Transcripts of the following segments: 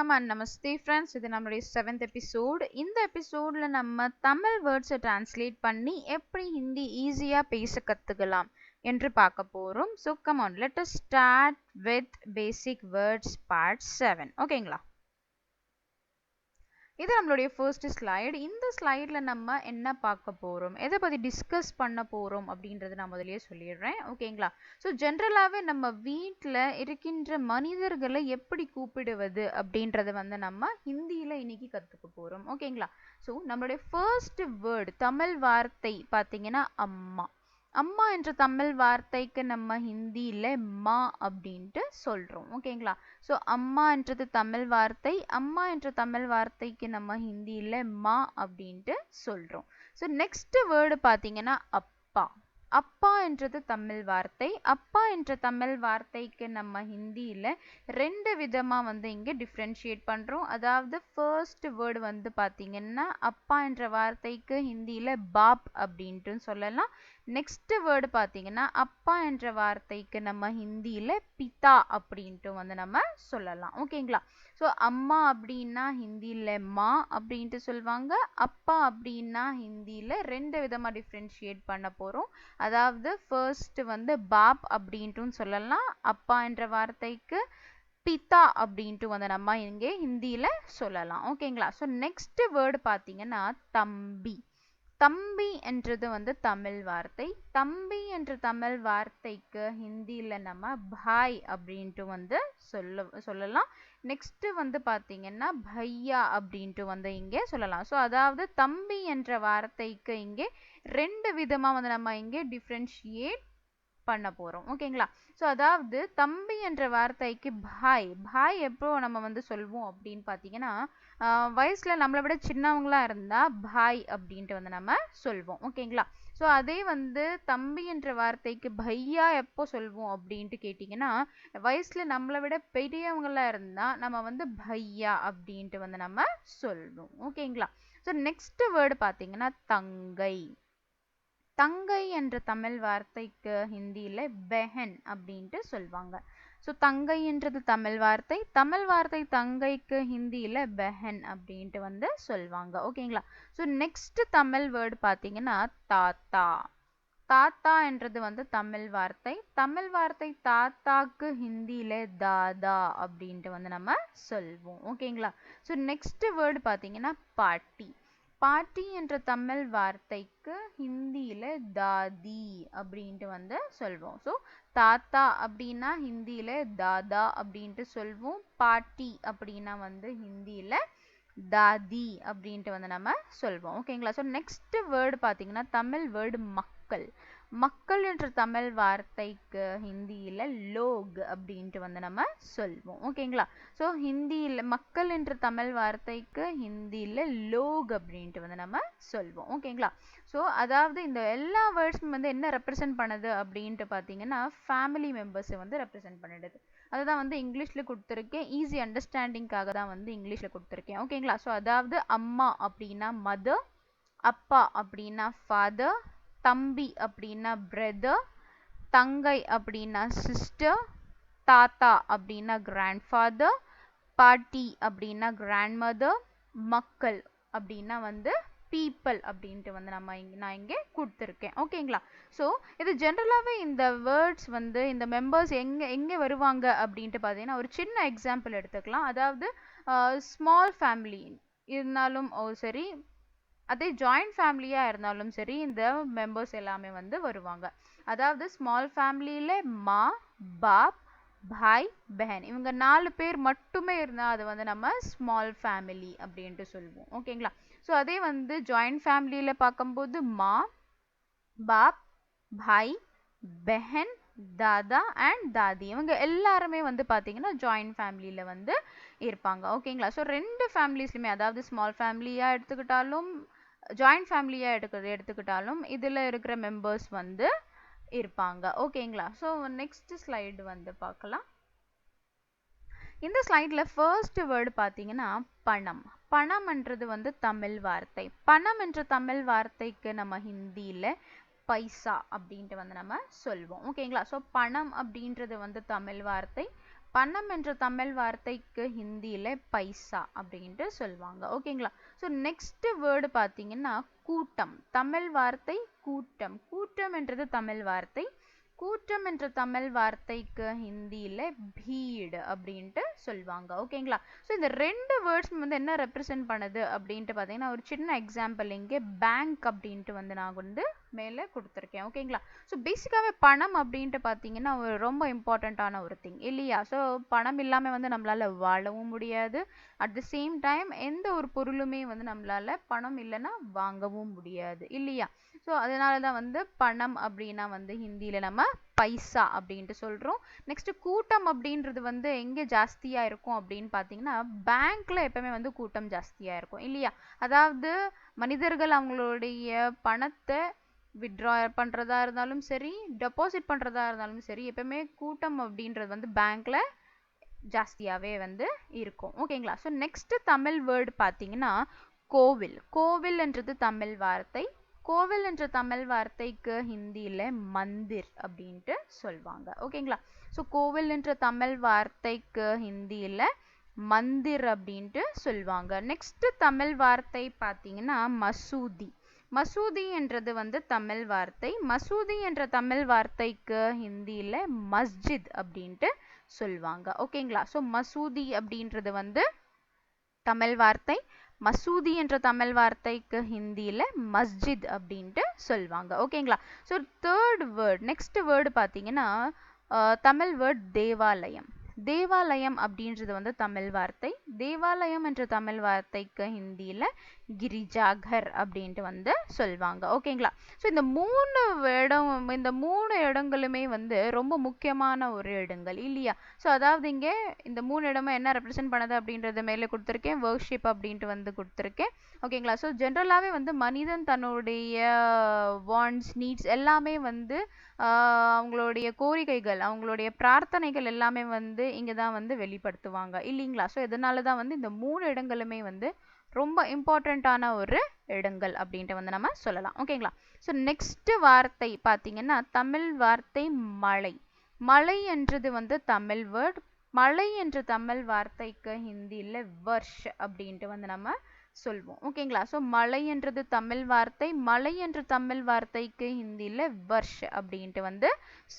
வணக்கம் and Namaste friends. இது நம்மளுடைய 7th எபிசோட். இந்த எபிசோடில் நம்ம தமிழ் வேர்ட்ஸை டிரான்ஸ்லேட் பண்ணி எப்படி ஹிந்தி ஈஸியாக பேச கற்றுக்கலாம் என்று பார்க்க போகிறோம். So come on, let us start with basic words part 7. ஓகேங்களா? இது நம்மளுடைய ஃபர்ஸ்ட் ஸ்லைடு. இந்த ஸ்லைடில் நம்ம என்ன பார்க்க போகிறோம், எதை பற்றி டிஸ்கஸ் பண்ண போகிறோம் அப்படின்றது நான் முதலியே சொல்லிடுறேன். ஓகேங்களா? ஸோ ஜென்ரலாகவே நம்ம வீட்டில் இருக்கின்ற மனிதர்களை எப்படி கூப்பிடுவது அப்படின்றத நம்ம ஹிந்தியில் இன்னைக்கு கற்றுக்க போகிறோம். ஓகேங்களா? ஸோ நம்மளுடைய ஃபர்ஸ்ட் வேர்டு தமிழ் வார்த்தை பார்த்தீங்கன்னா அம்மா. அம்மா என்ற தமிழ் வார்த்தைக்கு நம்ம ஹிந்தியில் மா அப்படின்ட்டு சொல்கிறோம். ஓகேங்களா? ஸோ அம்மா என்றது தமிழ் வார்த்தை. அம்மா என்ற தமிழ் வார்த்தைக்கு நம்ம ஹிந்தியில் மா அப்படின்ட்டு சொல்கிறோம். ஸோ நெக்ஸ்ட் வேர்டு பார்த்தீங்கன்னா அப்பா. அப்பா என்றது தமிழ் வார்த்தை. அப்பா என்ற தமிழ் வார்த்தைக்கு நம்ம ஹிந்தியில் ரெண்டு விதமாக இங்கே டிஃப்ரென்ஷியேட் பண்ணுறோம். அதாவது ஃபர்ஸ்ட் வேர்டு பார்த்தீங்கன்னா அப்பா என்ற வார்த்தைக்கு ஹிந்தியில் பாப் அப்படின்ட்டு சொல்லலாம். நெக்ஸ்ட் வேர்டு பார்த்தீங்கன்னா அப்பா என்ற வார்த்தைக்கு நம்ம ஹிந்தியில் பிதா அப்படின்ட்டு நம்ம சொல்லலாம். ஓகேங்களா? ஸோ அம்மா அப்படின்னா ஹிந்தியில் மா அப்படின்ட்டு சொல்லுவாங்க. அப்பா அப்படின்னா ஹிந்தியில் ரெண்டு விதமாக டிஃப்ரென்ஷியேட் பண்ண போகிறோம். அதாவது ஃபர்ஸ்ட் பாப் அப்படின்ட்டு சொல்லலாம். அப்பா என்ற வார்த்தைக்கு பிதா அப்படின்ட்டு நம்ம இங்கே ஹிந்தியில் சொல்லலாம். ஓகேங்களா? ஸோ நெக்ஸ்ட் வேர்டு பார்த்தீங்கன்னா தம்பி. தம்பி என்றது தமிழ் வார்த்தை. தம்பி என்ற தமிழ் வார்த்தைக்கு ஹிந்தியில் நம்ம பாய் அப்படின்ட்டு சொல்லலாம். நெக்ஸ்ட் பார்த்தீங்கன்னா பையா அப்படின்ட்டு இங்கே சொல்லலாம். ஸோ அதாவது தம்பி என்ற வார்த்தைக்கு இங்கே ரெண்டு விதமாக நம்ம இங்கே டிஃப்ரென்ஷியேட் பண்ண போகிறோம். ஓகேங்களா? ஸோ அதாவது தம்பி என்ற வார்த்தைக்கு பாய். பாய் எப்போ நம்ம சொல்வோம் அப்படின்னு பார்த்தீங்கன்னா வயசில் நம்மளை விட சின்னவங்களா இருந்தால் பாய் அப்படின்ட்டு நம்ம சொல்வோம். ஓகேங்களா? ஸோ அதே தம்பி என்ற வார்த்தைக்கு பையா எப்போ சொல்வோம் அப்படின்ட்டு கேட்டிங்கன்னா வயசில் நம்மளை விட பெரியவங்களா இருந்தால் நம்ம பையா அப்படின்ட்டு நம்ம சொல்வோம். ஓகேங்களா? ஸோ நெக்ஸ்ட் வேர்டு பார்த்தீங்கன்னா தங்கை. தங்கை என்ற தமிழ் வார்த்தைக்கு ஹிந்தியில் பெஹன் அப்படின்ட்டு சொல்லுவாங்க. ஸோ தங்கை என்றது தமிழ் வார்த்தை. தமிழ் வார்த்தை தங்கைக்கு ஹிந்தியில் பெஹன் அப்படின்ட்டு சொல்லுவாங்க. ஓகேங்களா? ஸோ நெக்ஸ்ட் தமிழ் வேர்டு பார்த்தீங்கன்னா தாத்தா. தாத்தா என்றது தமிழ் வார்த்தை. தமிழ் வார்த்தை தாத்தாக்கு ஹிந்தியில் தாதா அப்படின்ட்டு நம்ம சொல்வோம். ஓகேங்களா? ஸோ நெக்ஸ்ட் வேர்டு பார்த்தீங்கன்னா பாட்டி. பாட்டி என்ற தமிழ் வார்த்தைக்கு ஹிந்தியில் தாதி அப்படின்ட்டு சொல்வோம். ஸோ தாத்தா அப்படின்னா ஹிந்தியில் தாதா அப்படின்ட்டு சொல்வோம். பாட்டி அப்படின்னா ஹிந்தியில் தாதி அப்படின்ட்டு நம்ம சொல்வோம். ஓகேங்களா? ஸோ நெக்ஸ்ட் வேர்டு பார்த்தீங்கன்னா தமிழ் வேர்டு மக்கள். மக்கள் என்ற தமிழ் வார்த்தைக்கு ஹிந்தியில் லோக் அப்படின்ட்டு நம்ம சொல்வோம். ஓகேங்களா? ஸோ ஹிந்தியில் மக்கள் என்ற தமிழ் வார்த்தைக்கு ஹிந்தியில் லோக் அப்படின்ட்டு நம்ம சொல்வோம். ஓகேங்களா? ஸோ அதாவது இந்த எல்லா வேர்ட்ஸும் என்ன ரெப்ரசென்ட் பண்ணுது அப்படின்ட்டு பார்த்தீங்கன்னா ஃபேமிலி மெம்பர்ஸை ரெப்ரசென்ட் பண்ணிடுது. அதுதான் இங்கிலீஷில் கொடுத்துருக்கேன். ஈஸி அண்டர்ஸ்டாண்டிங்காக தான் இங்கிலீஷில் கொடுத்துருக்கேன். ஓகேங்களா? ஸோ அதாவது அம்மா அப்படின்னா மதர், அப்பா அப்படின்னா ஃபாதர், தம்பி அப்படின்னா பிரதர், தங்கை அப்படின்னா சிஸ்டர், தாத்தா அப்படின்னா கிராண்ட்ஃபாதர், பாட்டி அப்படின்னா கிராண்ட்மதர், மக்கள் அப்படின்னா பீப்பிள் அப்படின்ட்டு நான் இங்கே கொடுத்துருக்கேன். ஓகேங்களா? ஸோ இது ஜென்ரலாகவே இந்த வேர்ட்ஸ் இந்த மெம்பர்ஸ் எங்கே வருவாங்க அப்படின்ட்டு பார்த்தீங்கன்னா ஒரு சின்ன எக்ஸாம்பிள் எடுத்துக்கலாம். அதாவது ஸ்மால் ஃபேமிலி இருந்தாலும் சரி, அதே ஜாயிண்ட் ஃபேமிலியாக இருந்தாலும் சரி, இந்த மெம்பர்ஸ் எல்லாமே வருவாங்க. அதாவது ஸ்மால் ஃபேமிலியில் மா, பாப், பாய், பெஹன் இவங்க 4 பேர் மட்டுமே இருந்தால் அது நம்ம ஸ்மால் ஃபேமிலி அப்படின்ட்டு சொல்லுவோம். ஓகேங்களா? ஸோ அதே ஜாயிண்ட் ஃபேமிலியில் பார்க்கும்போது மா, பாப், பாய், பெஹன், தாதா அண்ட் தாதி இவங்க எல்லாருமே பார்த்தீங்கன்னா ஜாயிண்ட் ஃபேமிலியில் இருப்பாங்க. ஓகேங்களா? ஸோ ரெண்டு ஃபேமிலிஸ்லையுமே அதாவது ஸ்மால் ஃபேமிலியாக எடுத்துக்கிட்டாலும் ஜாயிண்ட் ஃபேமிலியாக எடுத்துக்கிட்டாலும் இதில் இருக்கிற மெம்பர்ஸ் இருப்பாங்க. ஓகேங்களா? ஸோ நெக்ஸ்ட் ஸ்லைடு பார்க்கலாம். இந்த ஸ்லைடில் ஃபர்ஸ்ட் வேர்டு பார்த்தீங்கன்னா பணம். பணம்ன்றது தமிழ் வார்த்தை. பணம் என்ற தமிழ் வார்த்தைக்கு நம்ம ஹிந்தியில் பைசா அப்படின்ட்டு நம்ம சொல்வோம். ஓகேங்களா? ஸோ பணம் அப்படின்றது தமிழ் வார்த்தை. பணம் என்ற தமிழ் வார்த்தைக்கு ஹிந்தியில பைசா அப்படின்ட்டு சொல்லுவாங்க. ஓகேங்களா? ஸோ நெக்ஸ்ட் வேர்டு பார்த்தீங்கன்னா கூட்டம். தமிழ் வார்த்தை கூட்டம். கூட்டம் என்றது தமிழ் வார்த்தை. கூட்டம் என்ற தமிழ் வார்த்தைக்கு ஹிந்தியில பீடு அப்படின்ட்டு சொல்லுவாங்க. ஓகேங்களா? ஸோ இந்த ரெண்டு வேர்ட்ஸ் வந்து என்ன ரெப்ரசென்ட் பண்ணுது அப்படின்ட்டு பார்த்தீங்கன்னா ஒரு சின்ன எக்ஸாம்பிள் இங்கே பேங்க் அப்படின்ட்டு வந்து நான் வந்து மேலே கொடுத்துருக்கேன். ஓகேங்களா? ஸோ பேசிக்காகவே பணம் அப்படின்ட்டு பார்த்தீங்கன்னா ஒரு ரொம்ப இம்பார்ட்டண்ட்டான ஒரு திங் இல்லையா? ஸோ பணம் இல்லாமல் வந்து நம்மளால வாழவும் முடியாது. அட் த சேம் டைம் எந்த ஒரு பொருளுமே வந்து நம்மளால பணம் இல்லைன்னா வாங்கவும் முடியாது இல்லையா? ஸோ அதனால தான் வந்து பணம் அப்படின்னா வந்து ஹிந்தியில் நம்ம பைசா அப்படின்ட்டு சொல்கிறோம். நெக்ஸ்ட் கூட்டம் அப்படின்றது வந்து எங்கே ஜாஸ்தியாக இருக்கும் அப்படின்னு பார்த்தீங்கன்னா பேங்க்ல எப்பவுமே வந்து கூட்டம் ஜாஸ்தியாக இருக்கும் இல்லையா? அதாவது மனிதர்கள் அவங்களுடைய பணத்தை வித்ட்ரா பண்ணுறதா இருந்தாலும் சரி, டெபாசிட் பண்ணுறதா இருந்தாலும் சரி, எப்பவுமே கூட்டம் அப்படின்றது வந்து பேங்க்ல ஜாஸ்தியாகவே வந்து இருக்கும். ஓகேங்களா? ஸோ நெக்ஸ்ட் தமிழ் வேர்டு பார்த்தீங்கன்னா கோவில். கோவில் என்றது தமிழ் வார்த்தை. கோவில் என்ற தமிழ் வார்த்தைக்கு ஹிந்தியில மந்திர் அப்படின்ட்டு சொல்லுவாங்க. ஓகேங்களா? ஸோ கோவில் என்ற தமிழ் வார்த்தைக்கு ஹிந்தியில மந்திர் அப்படின்ட்டு சொல்லுவாங்க. நெக்ஸ்ட் தமிழ் வார்த்தை பார்த்தீங்கன்னா மசூதி. மசூதி என்றது வந்து தமிழ் வார்த்தை. மசூதி என்ற தமிழ் வார்த்தைக்கு ஹிந்தியில மஸ்ஜித் அப்படின்ட்டு சொல்லுவாங்க. ஓகேங்களா? ஸோ மசூதி அப்படின்றது வந்து தமிழ் வார்த்தை. மசூதி என்ற தமிழ் வார்த்தைக்கு ஹிந்தியில மஸ்ஜித் அப்படின்ட்டு சொல்லுவாங்க. ஓகேங்களா? So third word next word பார்த்தீங்கன்னா தமிழ் வேர்ட் தேவாலயம். தேவாலயம் அப்படின்றது வந்து தமிழ் வார்த்தை. தேவாலயம் என்ற தமிழ் வார்த்தைக்கு ஹிந்தியில கிரிஜாகர் அப்படின்ட்டு வந்து சொல்லுவாங்க. ஓகேங்களா? ஸோ இந்த மூணு இடங்களுமே வந்து ரொம்ப முக்கியமான ஒரு இடங்கள் இல்லையா? ஸோ அதாவது இங்கே இந்த மூணு இடமும் என்ன ரெப்ரசென்ட் பண்ணுது அப்படின்றத மேலே கொடுத்துருக்கேன். வர்ஷிப் அப்படின்ட்டு வந்து கொடுத்துருக்கேன். ஓகேங்களா? ஸோ ஜென்ரலாகவே வந்து மனிதன் தன்னுடைய வாண்ட்ஸ் நீட்ஸ் எல்லாமே வந்து அவங்களுடைய கோரிக்கைகள் அவங்களுடைய பிரார்த்தனைகள் எல்லாமே வந்து இங்கே தான் வந்து வெளிப்படுத்துவாங்க இல்லைங்களா? ஸோ இதனால தான் வந்து இந்த மூணு இடங்களுமே வந்து ரொம்ப இம்பார்ட்டண்ட்டான ஒரு இடங்கள் அப்படின்ட்டு வந்து நம்ம சொல்லலாம். ஓகேங்களா? ஸோ நெக்ஸ்ட் வார்த்தை பார்த்தீங்கன்னா தமிழ் வார்த்தை மழை. மழை என்றது வந்து தமிழ் வேர்ட். மழை என்ற தமிழ் வார்த்தைக்கு ஹிந்தியில் வர்ஷ் அப்படின்ட்டு வந்து நம்ம சொல்வோம். ஓகேங்களா? ஸோ மழை என்றது தமிழ் வார்த்தை. மழை என்ற தமிழ் வார்த்தைக்கு ஹிந்தியில் வர்ஷ் அப்படின்ட்டு வந்து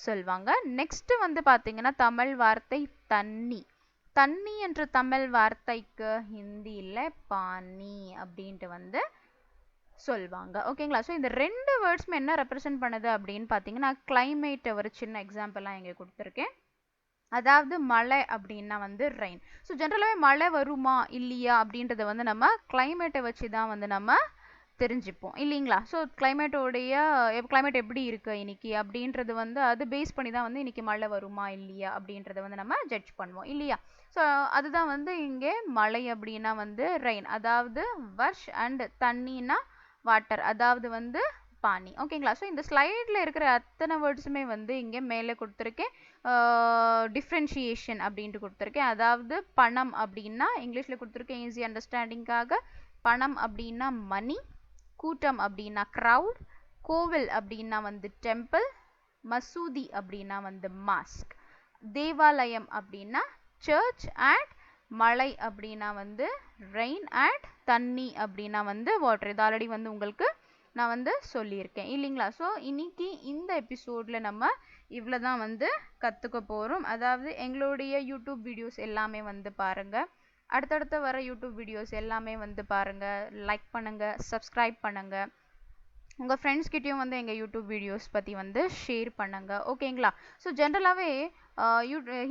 சொல்வாங்க. நெக்ஸ்ட் வந்து பார்த்தீங்கன்னா தமிழ் வார்த்தை தண்ணி. தண்ணி என்ற தமிழ் வார்த்தைக்கு ஹிந்தியில் பானி அப்படின்ட்டு வந்து சொல்வாங்க. ஓகேங்களா? ஸோ இந்த ரெண்டு வேர்ட்ஸுமே என்ன ரெப்ரசென்ட் பண்ணுது அப்படின்னு பார்த்தீங்கன்னா கிளைமேட் ஒரு சின்ன எக்ஸாம்பிளாக இங்கே கொடுத்துருக்கேன். அதாவது மழை அப்படின்னா வந்து ரெயின். ஸோ ஜென்ரலாகவே மழை வருமா இல்லையா அப்படின்றத வந்து நம்ம கிளைமேட்டை வச்சு தான் வந்து நம்ம தெரிஞ்சுப்போம் இல்லைங்களா? ஸோ கிளைமேட் எப்படி இருக்கு இன்னைக்கு அப்படின்றது வந்து அது பேஸ் பண்ணி தான் வந்து இன்னைக்கு மழை வருமா இல்லையா அப்படின்றத வந்து நம்ம ஜட்ஜ் பண்ணுவோம் இல்லையா? ஸோ அதுதான் வந்து இங்கே மழை அப்படின்னா வந்து ரெயின். அதாவது வர்ஷ் அண்ட் தண்ணினா வாட்டர் அதாவது வந்து பானி. ஓகேங்களா? ஸோ இந்த ஸ்லைடில் இருக்கிற அத்தனை வேர்ட்ஸுமே வந்து இங்கே மேலே கொடுத்துருக்கேன். டிஃப்ரென்ஷியேஷன் அப்படின்ட்டு கொடுத்துருக்கேன். அதாவது பணம் அப்படின்னா இங்கிலீஷில் கொடுத்துருக்கேன் ஈஸி அண்டர்ஸ்டாண்டிங்காக. பணம் அப்படின்னா மணி. கூட்டம் அப்படின்னா க்ரௌட். கோவில் அப்படின்னா வந்து டெம்பிள். மசூதி அப்படின்னா வந்து மாஸ்க். தேவாலயம் அப்படின்னா சர்ச். அண்ட் மழை அப்படின்னா வந்து ரெயின். அண்ட் தண்ணி அப்படின்னா வந்து வாட்டர். இது ஆல்ரெடி வந்து உங்களுக்கு நான் வந்து சொல்லியிருக்கேன் இல்லைங்களா? ஸோ இன்னைக்கு இந்த எபிசோடில் நம்ம இவ்வளோ தான் வந்து கற்றுக்க போகிறோம். அதாவது எங்களுடைய யூடியூப் வீடியோஸ் எல்லாமே வந்து பாருங்கள். அடுத்தடுத்து வர யூடியூப் வீடியோஸ் எல்லாமே வந்து பாருங்கள். லைக் பண்ணுங்கள், சப்ஸ்கிரைப் பண்ணுங்கள். உங்கள் ஃப்ரெண்ட்ஸ்கிட்டையும் வந்து எங்கள் யூடியூப் வீடியோஸ் பற்றி வந்து ஷேர் பண்ணுங்கள். ஓகேங்களா? ஸோ ஜென்ரலாகவே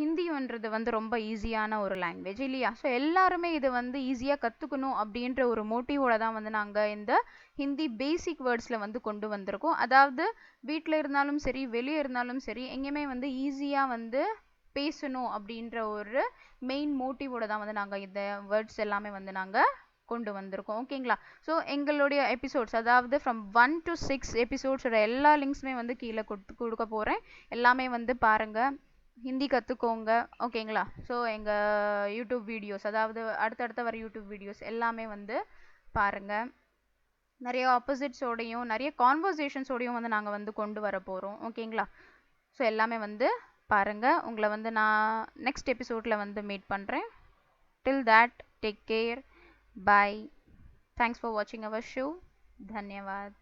ஹிந்தின்றது வந்து ரொம்ப ஈஸியான ஒரு லாங்குவேஜ் இல்லையா? ஸோ எல்லாருமே இது வந்து ஈஸியாக கற்றுக்கணும் அப்படின்ற ஒரு மோட்டிவோட தான் வந்து நாங்கள் இந்த ஹிந்தி பேசிக் வேர்ட்ஸில் வந்து கொண்டு வந்திருக்கோம். அதாவது வீட்டில் இருந்தாலும் சரி வெளியே இருந்தாலும் சரி எங்கேயுமே வந்து ஈஸியாக வந்து பேசணும் அப்படின்ற ஒரு மெயின் மோட்டிவோட தான் வந்து நாங்கள் இந்த வேர்ட்ஸ் எல்லாமே வந்து நாங்கள் கொண்டு வந்திருக்கோம். ஓகேங்களா? ஸோ எங்களுடைய எபிசோட்ஸ் அதாவது ஃப்ரம் 1 to 6 எபிசோட்ஸோட எல்லா லிங்க்ஸுமே வந்து கீழே கொடுக்க போகிறேன். எல்லாமே வந்து பாருங்கள், ஹிந்தி கற்றுக்கோங்க. ஓகேங்களா? ஸோ எங்கள் யூடியூப் வீடியோஸ் அதாவது அடுத்தடுத்த வர யூடியூப் வீடியோஸ் எல்லாமே வந்து பாருங்கள். நிறைய ஆப்போசிட்ஸோடையும் நிறைய கான்வர்சேஷன்ஸோடையும் வந்து நாங்கள் வந்து கொண்டு வர போகிறோம். ஓகேங்களா? ஸோ எல்லாமே வந்து பாருங்க. உங்களை வந்து நான் நெக்ஸ்ட் எபிசோடில் வந்து மீட் பண்ணுறேன். டில் that, take care. Bye. Thanks for watching our show. धन्यवाद.